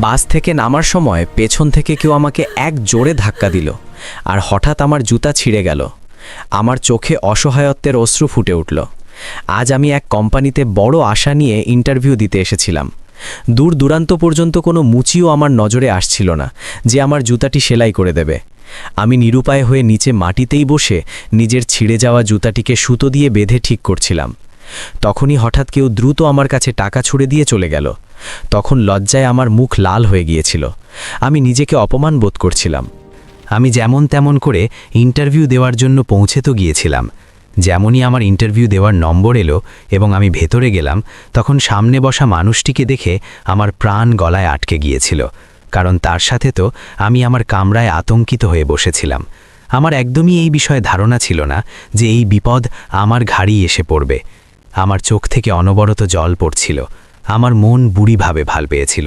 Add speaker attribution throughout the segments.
Speaker 1: বাস থেকে নামার সময় পেছন থেকে কেউ আমাকে এক জোরে ধাক্কা দিল, আর হঠাৎ আমার জুতা ছিঁড়ে গেল। আমার চোখে অসহায়ত্বের অশ্রু ফুটে উঠল। আজ আমি এক কোম্পানিতে বড় আশা নিয়ে ইন্টারভিউ দিতে এসেছিলাম। দূর দূরান্ত পর্যন্ত কোনো মুচিও আমার নজরে আসছিল না যে আমার জুতাটি সেলাই করে দেবে। আমি নিরুপায় হয়ে নিচে মাটিতেই বসে নিজের ছিঁড়ে যাওয়া জুতাটিকে সুতো দিয়ে বেঁধে ঠিক করছিলাম। তখনই হঠাৎ কেউ দ্রুত আমার কাছে টাকা ছুঁড়ে দিয়ে চলে গেল। তখন লজ্জায় আমার মুখ লাল হয়ে গিয়েছিল। আমি নিজেকে অপমান বোধ করছিলাম।
Speaker 2: আমি যেমন তেমন করে ইন্টারভিউ দেওয়ার জন্য পৌঁছে তো গিয়েছিলাম। যেমনই আমার ইন্টারভিউ দেওয়ার নম্বর এলো এবং আমি ভেতরে গেলাম, তখন সামনে বসা মানুষটিকে দেখে আমার প্রাণ গলায় আটকে গিয়েছিল। কারণ তার সাথে তো আমি আমার কামরায় আতঙ্কিত হয়ে বসেছিলাম। আমার একদমই এই বিষয়ে ধারণা ছিল না যে এই বিপদ আমার ঘাড়ি এসে পড়বে। আমার চোখ থেকে অনবরত জল পড়ছিল। আমার মন বুড়িভাবে ভাল পেয়েছিল।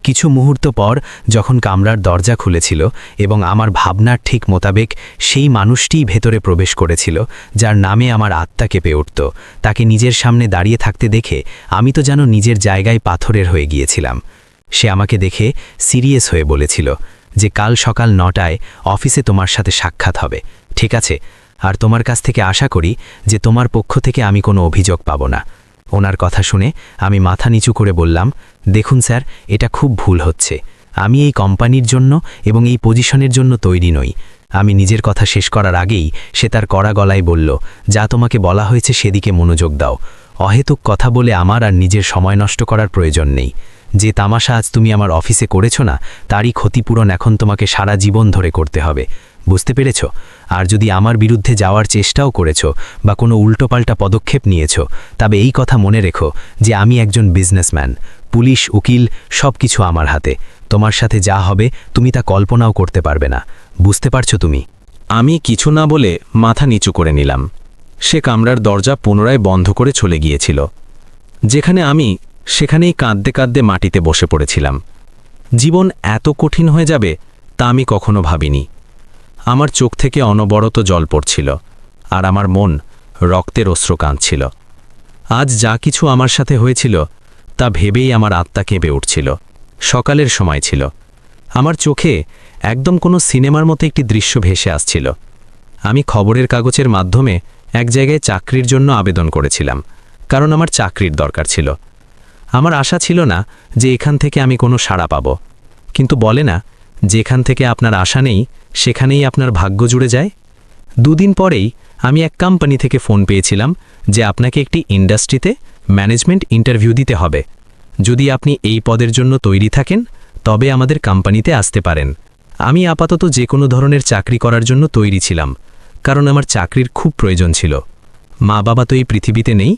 Speaker 2: কিছু মুহূর্ত পর যখন কামরার দরজা খুলেছিল এবং আমার ভাবনার ঠিক মোতাবেক সেই মানুষটিই ভেতরে প্রবেশ করেছিল যার নামে আমার আত্মা কেঁপে উঠত, তাকে নিজের সামনে দাঁড়িয়ে থাকতে দেখে আমি তো যেন নিজের জায়গায় পাথরের হয়ে গিয়েছিলাম। সে আমাকে দেখে সিরিয়াস হয়ে বলেছিল যে কাল সকাল 9টায় অফিসে তোমার সাথে সাক্ষাৎ হবে, ঠিক আছে? আর তোমার কাছ থেকে আশা করি যে তোমার পক্ষ থেকে আমি কোনো অভিযোগ পাব না। ওনার কথা শুনে আমি মাথা নিচু করে বললাম, দেখুন স্যার, এটা খুব ভুল হচ্ছে। আমি এই কোম্পানির জন্য এবং এই পজিশনের জন্য তৈরি নই। আমি নিজের কথা শেষ করার আগেই সে তার কড়া গলায় বলল, যা তোমাকে বলা হয়েছে সেদিকে মনোযোগ দাও। অহেতুক কথা বলে আমার আর নিজের সময় নষ্ট করার প্রয়োজন নেই। যে তামাশা আজ তুমি আমার অফিসে করেছো না, তারই ক্ষতিপূরণ এখন তোমাকে সারা জীবন ধরে করতে হবে। বুঝতে পেরেছ? আর যদি আমার বিরুদ্ধে যাওয়ার চেষ্টাও করেছো বা কোনো উল্টোপাল্টা পদক্ষেপ নিয়েছো, তবে এই কথা মনে রেখো যে আমি একজন বিজনেসম্যান। পুলিশ, উকিল সব কিছু আমার হাতে। তোমার সাথে যা হবে তুমি তা কল্পনাও করতে পারবে না। বুঝতে পারছো তুমি?
Speaker 1: আমি কিছু না বলে মাথা নিচু করে নিলাম। সে কামরার দরজা পুনরায় বন্ধ করে চলে গিয়েছিল। যেখানে আমি, সেখানেই কাঁদতে কাঁদতে মাটিতে বসে পড়েছিলাম। জীবন এত কঠিন হয়ে যাবে তা আমি কখনো ভাবিনি। আমার চোখ থেকে অনবরত জল পড়ছিল, আর আমার মন রক্তের অশ্রু কাঁদছিল। আজ যা কিছু আমার সাথে হয়েছিল তা ভেবেই আমার আত্মা কেঁপে উঠছিল। সকালের সময় ছিল। আমার চোখে একদম কোনো সিনেমার মতো একটি দৃশ্য ভেসে আসছিল। আমি খবরের কাগজের মাধ্যমে এক জায়গায় চাকরির জন্য আবেদন করেছিলাম, কারণ আমার চাকরির দরকার ছিল। আমার আশা ছিল না যে এখান থেকে আমি কোনো সাড়া পাব, কিন্তু বলে না, যেখান থেকে আপনার আশা নেই সেখানেই আপনার ভাগ্য জুড়ে যায়। 2 দিন পরেই আমি এক কোম্পানি থেকে ফোন পেয়েছিলাম যে আপনাকে একটি ইন্ডাস্ট্রিতে ম্যানেজমেন্ট ইন্টারভিউ দিতে হবে। যদি আপনি এই পদের জন্য তৈরি থাকেন তবে আমাদের কোম্পানিতে আসতে পারেন। আমি আপাতত যে কোনো ধরনের চাকরি করার জন্য তৈরি ছিলাম, কারণ আমার চাকরির খুব প্রয়োজন ছিল। মা বাবা তো এই পৃথিবীতে নেই।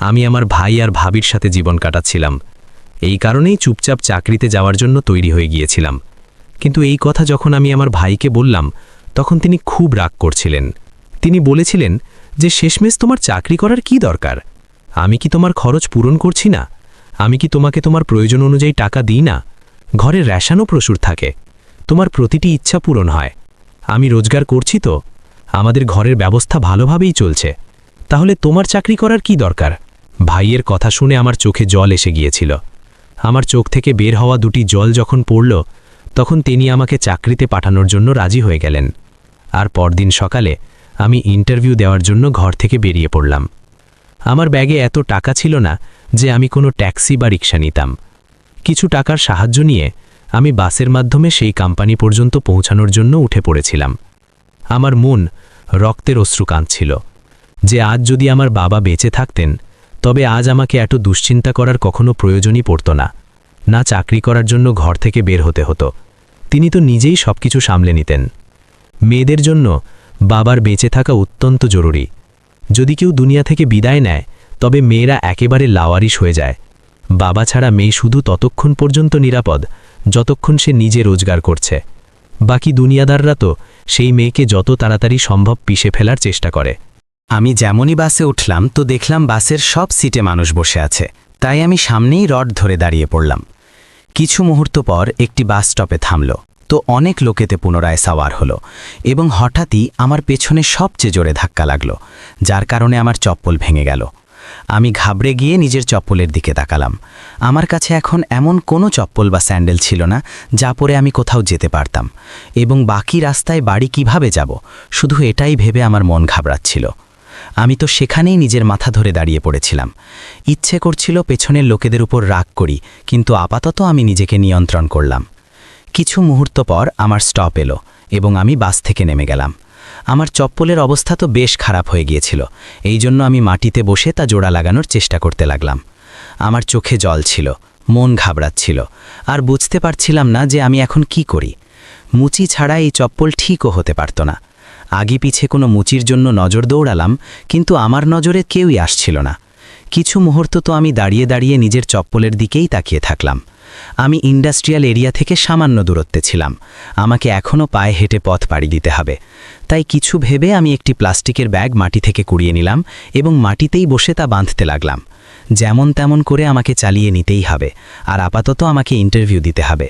Speaker 1: আমি আমার ভাই আর ভাবির সাথে জীবন কাটাচ্ছিলাম। এই কারণেই চুপচাপ চাকরিতে যাওয়ার জন্য তৈরি হয়ে গিয়েছিলাম। কিন্তু এই কথা যখন আমি আমার ভাইকে বললাম, তখন তিনি খুব রাগ করছিলেন। তিনি বলেছিলেন যে শেষমেশ তোমার চাকরি করার কি দরকার? আমি কি তোমার খরচ পূরণ করছি না? আমি কি তোমাকে তোমার প্রয়োজন অনুযায়ী টাকা দিই না? ঘরে রেশনও প্রচুর থাকে, তোমার প্রতিটি ইচ্ছা পূরণ হয়। আমি রোজগার করছি তো, আমাদের ঘরের ব্যবস্থা ভালোভাবেই চলছে। তাহলে তোমার চাকরি করার কি দরকার? ভাইয়ের কথা শুনে আমার চোখে জল এসে গিয়েছিল। আমার চোখ থেকে বের হওয়া 2টি জল যখন পড়ল, তখন তিনি আমাকে চাকরিতে পাঠানোর জন্য রাজি হয়ে গেলেন। আর পরদিন সকালে আমি ইন্টারভিউ দেওয়ার জন্য ঘর থেকে বেরিয়ে পড়লাম। আমার ব্যাগে এত টাকা ছিল না যে আমি কোনো ট্যাক্সি বা রিক্সা নিতাম। কিছু টাকার সাহায্য নিয়ে আমি বাসের মাধ্যমে সেই কোম্পানি পর্যন্ত পৌঁছানোর জন্য উঠে পড়েছিলাম। আমার মন রক্তের অশ্রু কাঁদছিল যে আজ যদি আমার বাবা বেঁচে থাকতেন তবে আজ আমাকে এত দুশ্চিন্তা করার কখনো প্রয়োজনই পড়ত না। না চাকরি করার জন্য ঘর থেকে বের হতে হতো। তিনি তো নিজেই সবকিছু সামলে নিতেন। মেয়েদের জন্য বাবার বেঁচে থাকা অত্যন্ত জরুরি। যদি কেউ দুনিয়া থেকে বিদায় নেয় তবে মেয়েরা একেবারে লাওয়ারিশ হয়ে যায়। বাবা ছাড়া মেয়ে শুধু ততক্ষণ পর্যন্ত নিরাপদ যতক্ষণ সে নিজে রোজগার করছে। বাকি দুনিয়াদাররা তো সেই মেয়েকে যত তাড়াতাড়ি সম্ভব পিষে ফেলার চেষ্টা করে।
Speaker 2: আমি যেমনই বাসে উঠলাম তো দেখলাম বাসের সব সিটে মানুষ বসে আছে, তাই আমি সামনেই রড ধরে দাঁড়িয়ে পড়লাম। কিছু মুহূর্ত পর একটি বাস স্টপে থামল, তো অনেক লোকেতে পুনরায় সাওয়ার হলো এবং হঠাৎই আমার পেছনে সবচেয়ে জোরে ধাক্কা লাগলো, যার কারণে আমার চপ্পল ভেঙে গেল। আমি ঘাবড়ে গিয়ে নিজের চপ্পলের দিকে তাকালাম। আমার কাছে এখন এমন কোনো চপ্পল বা স্যান্ডেল ছিল না যা পরে আমি কোথাও যেতে পারতাম, এবং বাকি রাস্তায় বাড়ি কিভাবে যাব শুধু এটাই ভেবে আমার মন ঘাবড়াচ্ছিল। আমি তো সেখানেই নিজের মাথা ধরে দাঁড়িয়ে পড়েছিলাম। ইচ্ছে করছিল পেছনের লোকেদের উপর রাগ করি, কিন্তু আপাতত আমি নিজেকে নিয়ন্ত্রণ করলাম। কিছু মুহূর্ত পর আমার স্টপ এলো এবং আমি বাস থেকে নেমে গেলাম। আমার চপ্পলের অবস্থা তো বেশ খারাপ হয়ে গিয়েছিল, এই জন্য আমি মাটিতে বসে তা জোড়া লাগানোর চেষ্টা করতে লাগলাম। আমার চোখে জল ছিল, মন ঘাবড়াচ্ছিল, আর বুঝতে পারছিলাম না যে আমি এখন কি করি। মুচি ছাড়া এই চপ্পল ঠিকও হতে পারত না। আগে পিছে কোনো মুচির জন্য নজর দৌড়ালাম, কিন্তু আমার নজরে কেউই আসছিল না। কিছু মুহূর্ত তো আমি দাঁড়িয়ে দাঁড়িয়ে নিজের চপ্পলের দিকেই তাকিয়ে থাকলাম। আমি ইন্ডাস্ট্রিয়াল এরিয়া থেকে সামান্য দূরত্বে ছিলাম, আমাকে এখনও পায়ে হেঁটে পথ পাড়ি দিতে হবে। তাই কিছু ভেবে আমি একটি প্লাস্টিকের ব্যাগ মাটি থেকে কুড়িয়ে নিলাম এবং মাটিতেই বসে তা বাঁধতে লাগলাম। যেমন তেমন করে আমাকে চালিয়ে নিতেই হবে, আর আপাতত আমাকে ইন্টারভিউ দিতে হবে।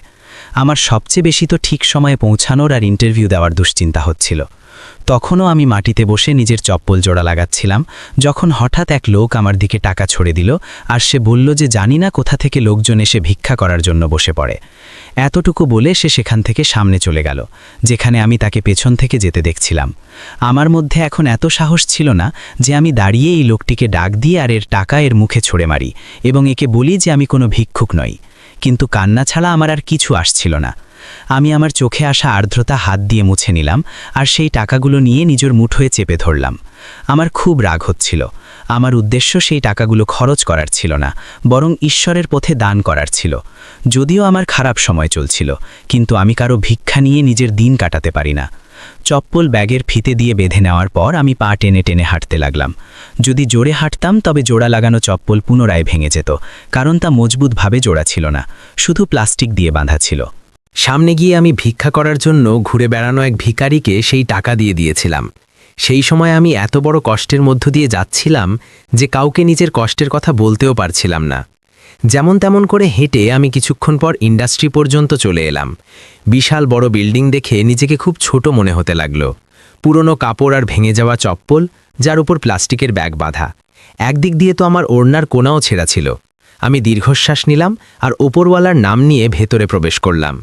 Speaker 2: আমার সবচেয়ে বেশি তো ঠিক সময়ে পৌঁছানোর আর ইন্টারভিউ দেওয়ার দুশ্চিন্তা হচ্ছিল। তখনও আমি মাটিতে বসে নিজের চপ্পল জোড়া লাগাচ্ছিলাম, যখন হঠাৎ এক লোক আমার দিকে টাকা ছড়ে দিল, আর সে বলল যে জানি না কোথা থেকে লোকজন এসে ভিক্ষা করার জন্য বসে পড়ে। এতটুকু বলে সে সেখান থেকে সামনে চলে গেল, যেখানে আমি তাকে পেছন থেকে যেতে দেখছিলাম। আমার মধ্যে এখন এত সাহস ছিল না যে আমি দাঁড়িয়ে এই লোকটিকে ডাক দিয়ে আর এর টাকা এর মুখে ছড়ে মারি এবং একে বলি যে আমি কোনো ভিক্ষুক নই। কিন্তু কান্না ছাড়া আমার আর কিছু আসছিল না। আমি আমার চোখে আসা আর্দ্রতা হাত দিয়ে মুছে নিলাম, আর সেই টাকাগুলো নিয়ে নিজের মুঠোয় চেপে ধরলাম। আমার খুব রাগ হচ্ছিল। আমার উদ্দেশ্য সেই টাকাগুলো খরচ করার ছিল না, বরং ঈশ্বরের পথে দান করার ছিল। যদিও আমার খারাপ সময় চলছিল, কিন্তু আমি কারো ভিক্ষা নিয়ে নিজের দিন কাটাতে পারি না। চপ্পল ব্যাগের ফিতে দিয়ে বেঁধে নেওয়ার পর আমি পা টেনে টেনে হাঁটতে লাগলাম। যদি জোরে হাঁটতাম তবে জোড়া লাগানো চপ্পল পুনরায় ভেঙে যেত, কারণ তা মজবুতভাবে জোড়া ছিল না, শুধু প্লাস্টিক দিয়ে বাঁধা ছিল।
Speaker 3: সামনে গিয়ে আমি ভিক্ষা করার জন্য ঘুরে বেড়ানো এক ভিখারিকে সেই টাকা দিয়ে দিয়েছিলাম। সেই সময় আমি এত বড় কষ্টের মধ্য দিয়ে যাচ্ছিলাম যে কাউকে নিজের কষ্টের কথা বলতেও পারছিলাম না। যেমন তেমন করে হেঁটে আমি কিছুক্ষণ পর ইন্ডাস্ট্রি পর্যন্ত চলে এলাম। বিশাল বড় বিল্ডিং দেখে নিজেকে খুব ছোট মনে হতে লাগলো। পুরনো কাপড় আর ভেঙে যাওয়া চপ্পল, যার উপর প্লাস্টিকের ব্যাগ বাঁধা। একদিক দিয়ে তো আমার ওড়নার কোনাও ছেঁড়া ছিল। আমি দীর্ঘশ্বাস নিলাম আর ওপরওয়ালার নাম নিয়ে ভেতরে প্রবেশ করলাম।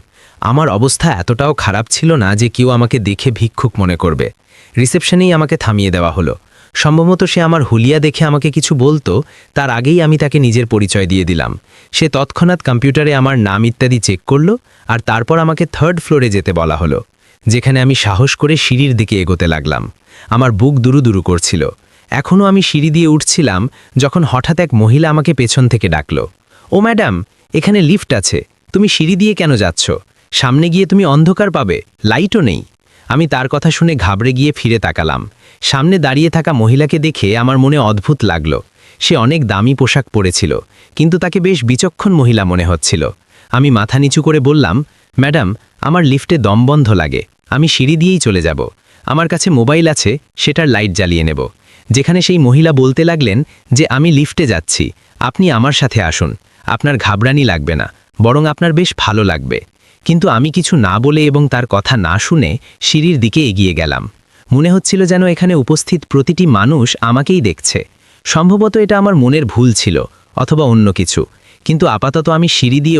Speaker 3: আমার অবস্থা এতটাও খারাপ ছিল না যে কেউ আমাকে দেখে ভিক্ষুক মনে করবে। রিসেপশনেই আমাকে থামিয়ে দেওয়া হলো। সম্ভবত সে আমার হুলিয়া দেখে আমাকে কিছু বলতো, তার আগেই আমি তাকে নিজের পরিচয় দিয়ে দিলাম। সে তৎক্ষণাৎ কম্পিউটারে আমার নাম ইত্যাদি চেক করলো, আর তারপর আমাকে 3rd ফ্লোরে যেতে বলা হলো, যেখানে আমি সাহস করে সিঁড়ির দিকে এগোতে লাগলাম। আমার বুক দুরুদুরু করছিল। এখনও আমি সিঁড়ি দিয়ে উঠছিলাম যখন হঠাৎ এক মহিলা আমাকে পেছন থেকে ডাকলো, ও ম্যাডাম, এখানে লিফট আছে, তুমি সিঁড়ি দিয়ে কেন যাচ্ছ? সামনে গিয়ে তুমি অন্ধকার পাবে, লাইটও নেই। আমি তার কথা শুনে ঘাবড়ে গিয়ে ফিরে তাকালাম। সামনে দাঁড়িয়ে থাকা মহিলাকে দেখে আমার মনে অদ্ভুত লাগলো। সে অনেক দামি পোশাক পরেছিল, কিন্তু তাকে বেশ বিচক্ষণ মহিলা মনে হচ্ছিল। আমি মাথা নিচু করে বললাম, ম্যাডাম, আমার লিফটে দম বন্ধ লাগে, আমি সিঁড়ি দিয়েই চলে যাব। আমার কাছে মোবাইল আছে, সেটার লাইট জ্বালিয়ে নেব। যেখানে সেই মহিলা বলতে লাগলেন যে আমি লিফটে যাচ্ছি, আপনি আমার সাথে আসুন, আপনার ঘাবড়ানি লাগবে না, বরং আপনার বেশ ভালো লাগবে। কিন্তু আমি কিছু না বলে এবং তার কথা না শুনে সিঁড়ির দিকে এগিয়ে গেলাম। মনে হচ্ছিল যেন এখানে উপস্থিত প্রতিটি মানুষ আমাকেই দেখছে। সম্ভবত এটা আমার মনের ভুল ছিল, অথবা অন্য কিছু, কিন্তু আপাতত আমি সিঁড়ি দিয়ে